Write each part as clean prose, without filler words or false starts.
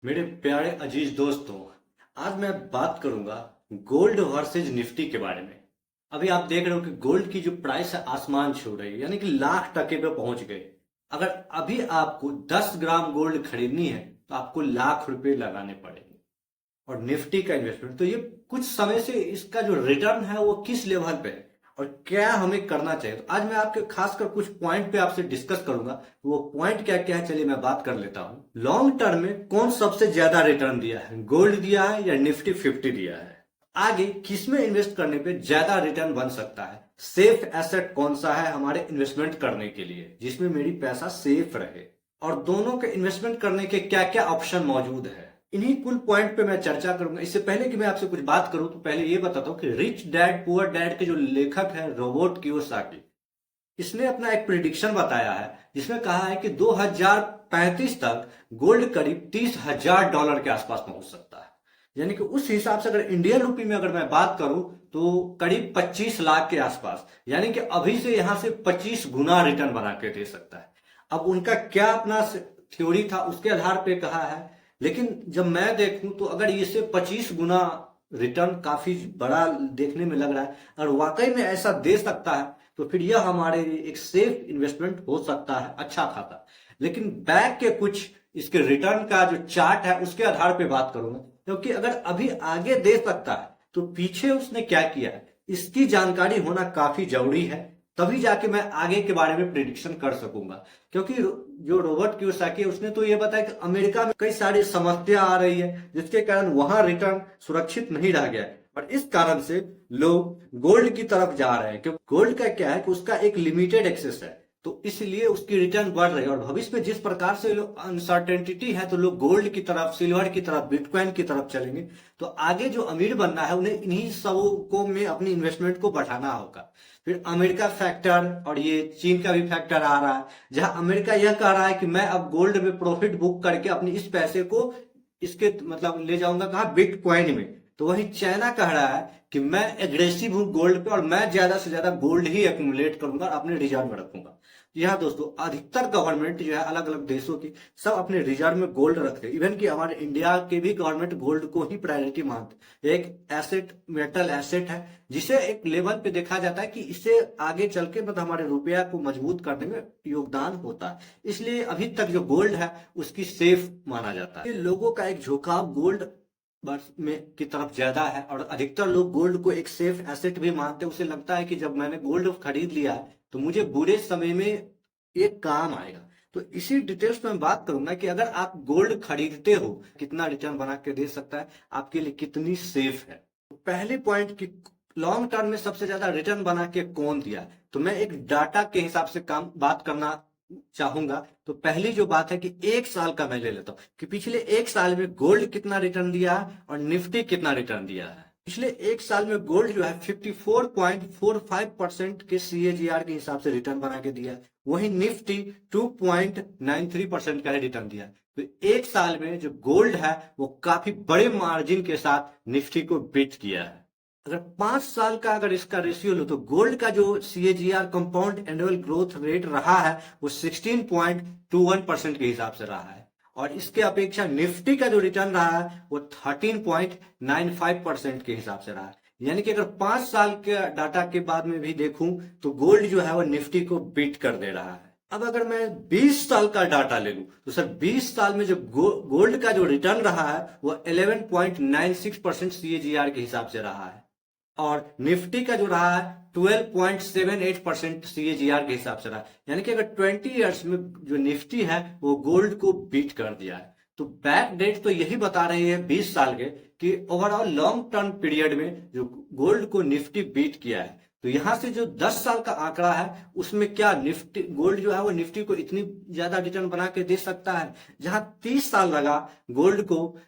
मेरे प्यारे अजीज दोस्तों, आज मैं बात करूंगा गोल्ड वर्सेज निफ्टी के बारे में। अभी आप देख रहे हो कि गोल्ड की जो प्राइस है आसमान छू रही है, यानी कि लाख टके पे पहुंच गए। अगर अभी आपको 10 ग्राम गोल्ड खरीदनी है तो आपको लाख रुपए लगाने पड़ेंगे। और निफ्टी का इन्वेस्टमेंट तो ये कुछ समय से इसका जो रिटर्न है वो किस लेवल पे है और क्या हमें करना चाहिए, तो आज मैं आपके खासकर कुछ पॉइंट पे आपसे डिस्कस करूंगा। वो पॉइंट क्या क्या है, चलिए मैं बात कर लेता हूं। लॉन्ग टर्म में कौन सबसे ज्यादा रिटर्न दिया है, गोल्ड दिया है या निफ्टी 50 दिया है? आगे किसमें इन्वेस्ट करने पे ज्यादा रिटर्न बन सकता है? सेफ एसेट कौन सा है हमारे इन्वेस्टमेंट करने के लिए, जिसमें मेरी पैसा सेफ रहे? और दोनों के इन्वेस्टमेंट करने के क्या क्या ऑप्शन मौजूद है, इन्हीं कुल पॉइंट पे मैं चर्चा करूंगा। इससे पहले कि मैं आपसे कुछ बात करूं तो पहले ये बताता हूं कि रिच डैड पुअर डैड के जो लेखक हैं रोबर्ट कियोसाकी, इसने अपना एक प्रिडिक्शन बताया है जिसमें कहा है कि 2035 तक गोल्ड करीब $30,000 के आसपास पहुंच सकता है। यानी कि उस हिसाब से अगर इंडियन रुपी में अगर मैं बात करूं तो करीब 25 लाख के आसपास, यानी कि अभी से यहां से 25 गुना रिटर्न बना के दे सकता है। अब उनका क्या अपना थ्योरी था उसके आधार पे कहा है, लेकिन जब मैं देखूं तो अगर इसे 25 गुना रिटर्न काफी बड़ा देखने में लग रहा है, अगर वाकई में ऐसा दे सकता है तो फिर यह हमारे लिए एक सेफ इन्वेस्टमेंट हो सकता है, अच्छा खाता। लेकिन बैक के कुछ इसके रिटर्न का जो चार्ट है उसके आधार पे बात करूंगा, क्योंकि अगर अभी आगे दे सकता है तो पीछे उसने क्या किया है इसकी जानकारी होना काफी जरूरी है। तभी जाके मैं आगे के बारे में प्रिडिक्शन कर सकूंगा। क्योंकि जो रॉबर्ट कियोसाकी उसने तो ये बताया कि अमेरिका में कई सारी समस्या आ रही है जिसके कारण वहां रिटर्न सुरक्षित नहीं रह गया है, और इस कारण से लोग गोल्ड की तरफ जा रहे हैं। क्योंकि गोल्ड का क्या है कि उसका एक लिमिटेड एक्सेस है, तो इसलिए उसकी रिटर्न बढ़ रही है। और भविष्य में जिस प्रकार से अनसर्टेनिटी है तो लोग गोल्ड की तरफ, सिल्वर की तरफ, बिटकॉइन की तरफ चलेंगे। तो आगे जो अमीर बनना है उन्हें इन्हीं सबको में अपनी इन्वेस्टमेंट को बढ़ाना होगा। फिर अमेरिका फैक्टर और ये चीन का भी फैक्टर आ रहा है, जहां अमेरिका यह कह रहा है कि मैं अब गोल्ड में प्रॉफिट बुक करके अपनी इस पैसे को इसके मतलब ले जाऊंगा कहा, बिटकॉइन में। तो वही चाइना कह रहा है कि मैं एग्रेसिव हूं गोल्ड पे और मैं ज्यादा से ज्यादा गोल्ड ही एक्यूमुलेट करूंगा और अपने रिजर्व में रखूंगा। यहाँ दोस्तों अधिकतर गवर्नमेंट जो है अलग अलग देशों की सब अपने रिजर्व में गोल्ड रखते हैं। इवन कि हमारे इंडिया के भी गवर्नमेंट गोल्ड को ही प्रायोरिटी मानते। एक एसेट, मेटल एसेट है जिसे एक लेवल पे देखा जाता है कि इससे आगे चल के मतलब हमारे रुपया को मजबूत करने में योगदान होता है। इसलिए अभी तक जो गोल्ड है उसकी सेफ माना जाता है। लोगों का एक झुकाव गोल्ड में की तरफ ज्यादा है और अधिकतर लोग गोल्ड को एक सेफ एसेट भी मानते हैं। उसे लगता है कि जब मैंने गोल्ड खरीद लिया है तो मुझे बुरे समय में ये काम आएगा। तो इसी डिटेल्स में बात करूंगा कि अगर आप गोल्ड खरीदते हो कितना रिटर्न बना के दे सकता है, आपके लिए कितनी सेफ है। तो पहले पॉइंट की लॉन्ग टर्म में सबसे ज्यादा रिटर्न बना के कौन दिया, तो मैं एक डाटा के हिसाब से काम बात करना चाहूंगा। तो पहली जो बात है कि एक साल का मैं ले लेता हूं कि पिछले एक साल में गोल्ड कितना रिटर्न दिया है और निफ्टी कितना रिटर्न दिया है। पिछले एक साल में गोल्ड जो है 54.45% के सीएजीआर के हिसाब से रिटर्न बना के दिया है, वहीं निफ्टी 2.93% का ही रिटर्न दिया है। तो एक साल में जो गोल्ड है वो काफी बड़े मार्जिन के साथ निफ्टी को बीट किया है। अगर 5 साल का अगर इसका रेशियो लो तो गोल्ड का जो CAGR compound annual growth rate रहा है वो 16.21% के हिसाब से रहा है, और इसके अपेक्षा निफ्टी का जो रिटर्न रहा है वो 13.95% के हिसाब से रहा है। यानी कि अगर 5 साल के डाटा के बाद में भी देखूं तो गोल्ड जो है वो निफ्टी को बीट कर दे रहा है। अब अगर मैं 20 साल का डाटा ले लूं तो सर 20 साल में जो गोल्ड का जो रिटर्न रहा है वो 11.96% सीएजीआर के हिसाब से रहा है, और निफ्टी का जो रहा है 12.78% सीएजीआर के हिसाब से रहा। यानी कि अगर 20 इयर्स में जो निफ्टी है वो गोल्ड को बीट कर दिया है। तो बैक डेट तो यही बता रही है 20 साल के कि ओवरऑल लॉन्ग टर्म पीरियड में जो गोल्ड को निफ्टी बीट किया है। तो यहां से जो 10 साल का आंकड़ा है उसमें क्या निफ्टी गोल्ड जो है वो निफ्टी को इतनी ज्यादा रिटर्न बना के दे सकता है? जहां 30 साल लगा गोल्ड को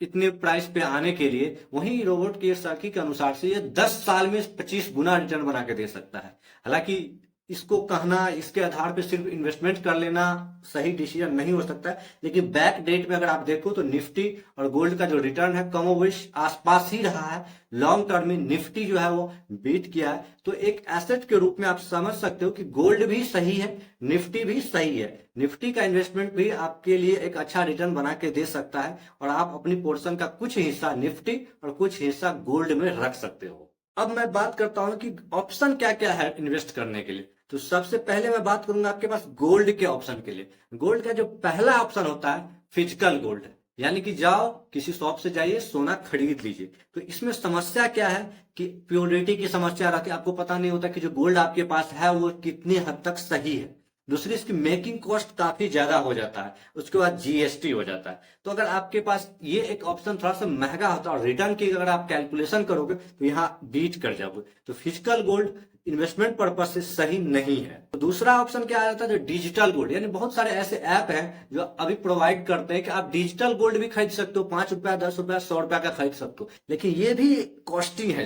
इतने प्राइस पे आने के लिए, वहीं रोबोट कियोसाकी के अनुसार से ये 10 साल में 25 गुना रिटर्न बना के दे सकता है। हालांकि इसको कहना, इसके आधार पे सिर्फ इन्वेस्टमेंट कर लेना सही डिसीजन नहीं हो सकता है। लेकिन बैक डेट में अगर आप देखो तो निफ्टी और गोल्ड का जो रिटर्न है कमोबेश आसपास ही रहा है। लॉन्ग टर्म में निफ्टी जो है वो बीट किया है। तो एक एसेट के रूप में आप समझ सकते हो कि गोल्ड भी सही है, निफ्टी भी सही है। निफ्टी का इन्वेस्टमेंट भी आपके लिए एक अच्छा रिटर्न बना के दे सकता है और आप अपनी पोर्शन का कुछ हिस्सा निफ्टी और कुछ हिस्सा गोल्ड में रख सकते हो। अब मैं बात करता हूं कि ऑप्शन क्या क्या है इन्वेस्ट करने के लिए। तो सबसे पहले मैं बात करूंगा आपके पास गोल्ड के ऑप्शन के लिए। गोल्ड का जो पहला ऑप्शन होता है फिजिकल गोल्ड, यानी कि जाओ किसी शॉप से जाइए सोना खरीद लीजिए। तो इसमें समस्या क्या है कि प्योरिटी की समस्या रहती है, आपको पता नहीं होता कि जो गोल्ड आपके पास है वो कितनी हद तक सही है। दूसरी, इसकी मेकिंग कॉस्ट काफी ज्यादा हो जाता है, उसके बाद जीएसटी हो जाता है। तो अगर आपके पास ये एक ऑप्शन थोड़ा सा महंगा होता है और रिटर्न की अगर आप कैलकुलेशन करोगे तो यहाँ बीट कर जाओगे। तो फिजिकल गोल्ड इन्वेस्टमेंट पर्पज से सही नहीं है। तो दूसरा ऑप्शन क्या आ जाता है, जो डिजिटल गोल्ड, यानी बहुत सारे ऐसे ऐप हैं जो अभी प्रोवाइड करते हैं कि आप डिजिटल गोल्ड भी खरीद सकते हो, 5 रुपया, 10 रुपया, 100 रुपया का खरीद सकते हो। लेकिन ये भी कॉस्टिंग है,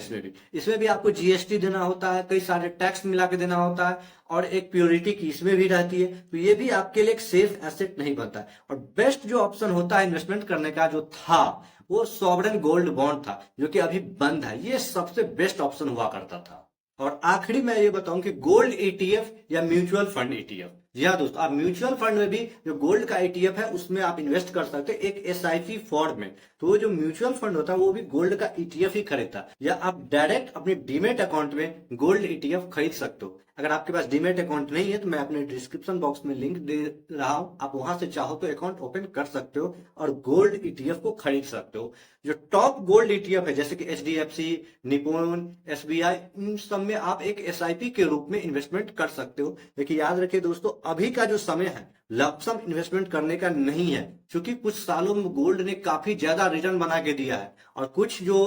इसमें भी आपको जीएसटी देना होता है, कई सारे टैक्स मिला के देना होता है और एक प्योरिटी की इसमें भी रहती है। तो ये भी आपके लिए एक सेफ एसेट नहीं बनता है। और बेस्ट जो ऑप्शन होता है इन्वेस्टमेंट करने का जो था वो सॉवरेन गोल्ड बॉन्ड था, जो कि अभी बंद है। ये सबसे बेस्ट ऑप्शन हुआ करता था। और आखिरी मैं ये बताऊं कि गोल्ड ईटीएफ या म्यूचुअल फंड ईटीएफ। जी हाँ दोस्तों, आप म्यूचुअल फंड में भी जो गोल्ड का ईटीएफ है उसमें आप इन्वेस्ट कर सकते हैं एक एसआईपी फॉर्म में। तो वो जो म्यूचुअल फंड होता है वो भी गोल्ड का ईटीएफ ही खरीदता है, या आप डायरेक्ट अपने डीमेट अकाउंट में गोल्ड ईटीएफ खरीद सकते हो। अगर आपके पास डीमेट अकाउंट नहीं है तो मैं अपने डिस्क्रिप्शन बॉक्स में लिंक दे रहा हूं, आप वहां से चाहो तो अकाउंट ओपन कर सकते हो और गोल्ड ईटीएफ को खरीद सकते हो। जो टॉप गोल्ड ईटीएफ है जैसे कि एचडीएफसी, निपोन, एसबीआई, इन सब में आप एक एसआईपी के रूप में इन्वेस्टमेंट कर सकते हो। लेकिन याद रखिए दोस्तों, अभी का जो समय है लमसम इन्वेस्टमेंट करने का नहीं है, क्योंकि कुछ सालों में गोल्ड ने काफी ज्यादा रिटर्न बना के दिया है। और कुछ जो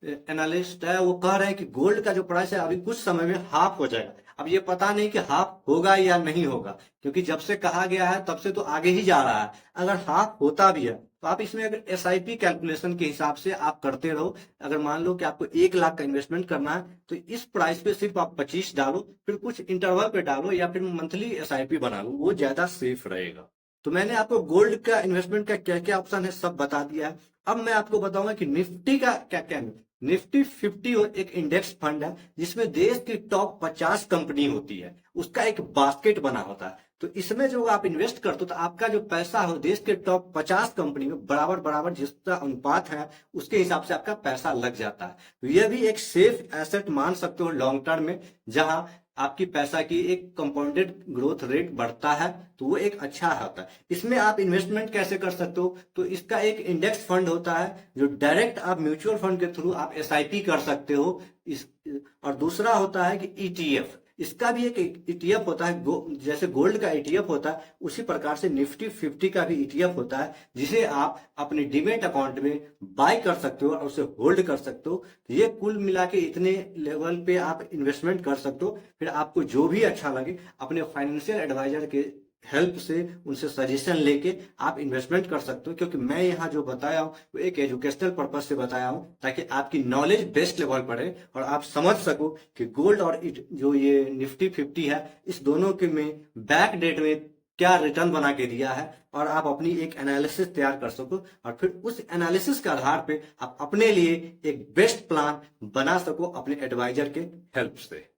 एनालिस्ट है वो कह रहे हैं कि गोल्ड का जो प्राइस है अभी कुछ समय में हाफ हो जाएगा। अब ये पता नहीं कि हाफ होगा या नहीं होगा, क्योंकि जब से कहा गया है तब से तो आगे ही जा रहा है। अगर हाफ होता भी है तो आप इसमें अगर एसआईपी कैलकुलेशन के हिसाब से आप करते रहो। अगर मान लो कि आपको 1 लाख का इन्वेस्टमेंट करना है तो इस प्राइस पे सिर्फ आप 25 डालो, फिर कुछ इंटरवल पे डालो या फिर मंथली एसआईपी बना लो, वो ज्यादा सेफ रहेगा। तो मैंने आपको गोल्ड का इन्वेस्टमेंट का क्या क्या ऑप्शन है सब बता दिया है। अब मैं आपको बताऊंगा कि निफ्टी का क्या क्या है। निफ्टी 50 और एक इंडेक्स फंड है जिसमें देश की टॉप 50 कंपनी होती है, उसका एक बास्केट बना होता है। तो इसमें जो आप इन्वेस्ट करते हो तो आपका जो पैसा हो देश के टॉप 50 कंपनी में बराबर बराबर जिसका अनुपात है उसके हिसाब से आपका पैसा लग जाता है। तो यह भी एक सेफ एसेट मान सकते हो लॉन्ग टर्म में, जहां आपकी पैसा की एक कंपाउंडेड ग्रोथ रेट बढ़ता है, तो वो एक अच्छा होता है। इसमें आप इन्वेस्टमेंट कैसे कर सकते हो, तो इसका एक इंडेक्स फंड होता है जो डायरेक्ट आप म्यूचुअल फंड के थ्रू आप एसआईपी कर सकते हो। इस और दूसरा होता है कि ईटीएफ, इसका भी एक ईटीएफ होता है, जैसे गोल्ड का ईटीएफ होता है उसी प्रकार से निफ्टी 50 का भी ईटीएफ होता है, जिसे आप अपने डीमेट अकाउंट में बाय कर सकते हो और उसे होल्ड कर सकते हो। ये कुल मिला के इतने लेवल पे आप इन्वेस्टमेंट कर सकते हो। फिर आपको जो भी अच्छा लगे अपने फाइनेंशियल एडवाइजर के हेल्प से उनसे सजेशन लेके आप इन्वेस्टमेंट कर सकते हो, क्योंकि मैं यहाँ जो बताया हूँ वो एक एजुकेशनल पर्पज से बताया हूँ ताकि आपकी नॉलेज बेस्ट लेवल बढ़े और आप समझ सको कि गोल्ड और जो ये निफ्टी 50 है इस दोनों के में बैक डेट में क्या रिटर्न बना के दिया है, और आप अपनी एक एनालिसिस तैयार कर सको और फिर उस एनालिसिस के आधार पे आप अपने लिए एक बेस्ट प्लान बना सको अपने एडवाइजर के हेल्प से।